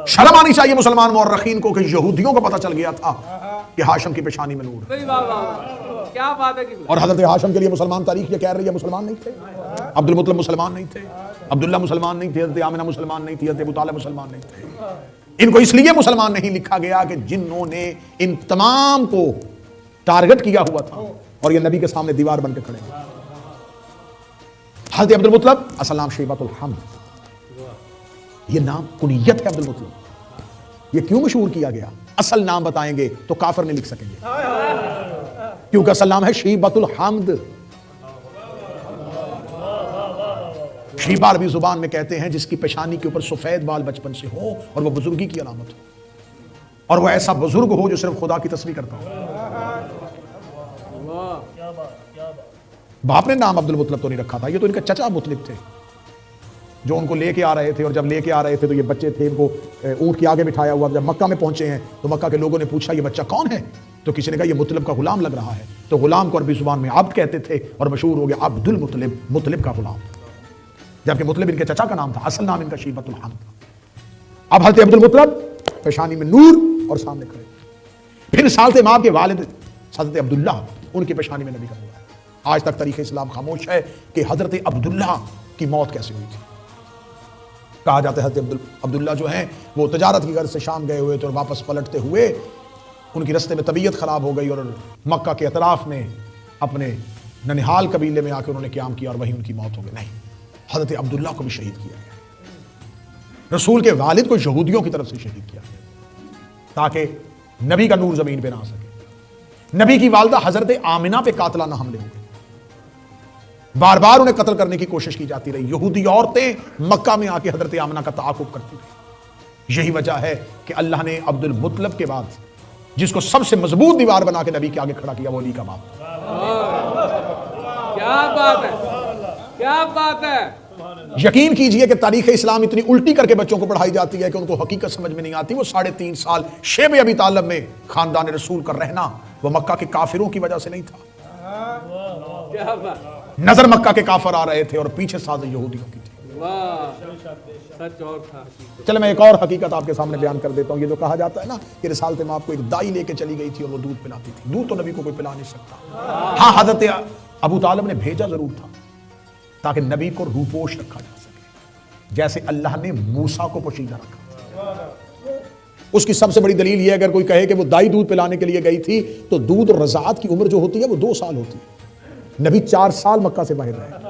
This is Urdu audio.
شرم آنی چاہیے مسلمان مورخین کو کہ یہودیوں کو پتہ چل گیا تھا کہ ہاشم کی پیشانی میں نور ہے۔ کیا بات ہے۔ اور حضرت ہاشم کے لیے مسلمان تاریخ یہ کہہ رہی ہے مسلمان نہیں تھے، عبد المطلب مسلمان نہیں تھے، عبداللہ مسلمان نہیں تھے، حضرت آمنہ مسلمان نہیں تھی، حضرت ابو طالب مسلمان نہیں تھے۔ ان کو اس لیے مسلمان نہیں لکھا گیا کہ جنہوں نے ان تمام کو ٹارگٹ کیا ہوا تھا اور یہ نبی کے سامنے دیوار بن کے کھڑے ہیں۔ حضرت عبد المطلب اصل نام شیبۃ الحمد، یہ نام کنیت ہے عبد المطلب۔ یہ کیوں مشہور کیا گیا؟ اصل نام بتائیں گے تو کافر نہیں لکھ سکیں گے، کیونکہ اصل نام ہے شیبۃ الحمد۔ شیبہ عربی زبان میں کہتے ہیں جس کی پیشانی کے اوپر سفید بال بچپن سے ہو اور وہ بزرگی کی علامت ہو، اور وہ ایسا بزرگ ہو جو صرف خدا کی تسبیح کرتا ہو۔ باپ نے نام عبد المطلب تو نہیں رکھا تھا، یہ تو ان کا چچا مطلب تھے جو ان کو لے کے آ رہے تھے، اور جب لے کے آ رہے تھے تو یہ بچے تھے، ان کو اونٹ کے آگے بٹھایا ہوا۔ جب مکہ میں پہنچے ہیں تو مکہ کے لوگوں نے پوچھا یہ بچہ کون ہے؟ تو کسی نے کہا یہ مطلب کا غلام لگ رہا ہے، تو غلام کو عربی زبان میں عبد کہتے تھے اور مشہور ہو گیا عبد المطلب، مطلب کا غلام، جبکہ مطلب ان کے چچا کا نام تھا، اصل نام ان کا شیبۃ الحمد تھا۔ اب حضرت عبد المطلب پیشانی میں نور اور سامنے کھڑے، پھر سالت ماں کے والد حضرت عبداللہ، ان کی پیشانی میں نبی کا نور ہے۔ آج تک تاریخ اسلام خاموش ہے کہ حضرت عبداللہ کی موت کیسے ہوئی تھی۔ کہا جاتا ہے حضرت عبداللہ جو ہیں وہ تجارت کی غرض سے شام گئے ہوئے تھے اور واپس پلٹتے ہوئے ان کی رستے میں طبیعت خراب ہو گئی اور مکہ کے اطراف میں اپنے ننہال قبیلے میں آ کے انہوں نے قیام کیا اور وہیں ان کی موت ہو گئی۔ نہیں، حضرت عبداللہ کو بھی شہید کیا گیا، رسول کے والد کو یہودیوں کی طرف سے شہید کیا گیا تاکہ نبی کا نور زمین پہ نہ آ سکے۔ نبی کی والدہ حضرت آمنہ پہ قاتلانہ حملے ہو گئے، بار بار انہیں قتل کرنے کی کوشش کی جاتی رہی، یہودی عورتیں مکہ میں آ کے حضرت آمنہ کا تعاقب کرتی رہی۔ یہی وجہ ہے کہ اللہ نے عبد المطلب کے بعد جس کو سب سے مضبوط دیوار بنا کے نبی کے آگے کھڑا کیا وہ علی کا باپ۔ کیا بات ہے، کیا بات ہے۔ یقین کیجئے کہ تاریخ اسلام اتنی الٹی کر کے بچوں کو پڑھائی جاتی ہے کہ ان کو حقیقت سمجھ میں نہیں آتی۔ وہ 3.5 سال شیب ابی طالب میں خاندان رسول کا رہنا وہ مکہ کے کافروں کی وجہ سے نہیں تھا، کیا بات، نظر مکہ کے کافر آ رہے تھے اور پیچھے سازش یہودیوں کی تھی۔ سچ اور تھا۔ چلے میں ایک اور حقیقت آپ کے سامنے بیان کر دیتا ہوں۔ یہ جو کہا جاتا ہے نا کہ رسالت مآب کو ایک دائی لے کے چلی گئی تھی اور وہ دودھ پلاتی تھی، دودھ تو نبی کو کوئی پلا نہیں سکتا۔ ہاں، حضرت ابو طالب نے بھیجا ضرور تھا تاکہ نبی کو روپوش رکھا جا سکے، جیسے اللہ نے موسیٰ کو پوشیدہ رکھا۔ اس کی سب سے بڑی دلیل یہ اگر کوئی کہے کہ وہ دائی دودھ پلانے کے لیے گئی تھی تو دودھ اور رضاعت کی عمر جو ہوتی ہے وہ 2 سال ہوتی ہے، نبی 4 سال مکہ سے باہر رہے۔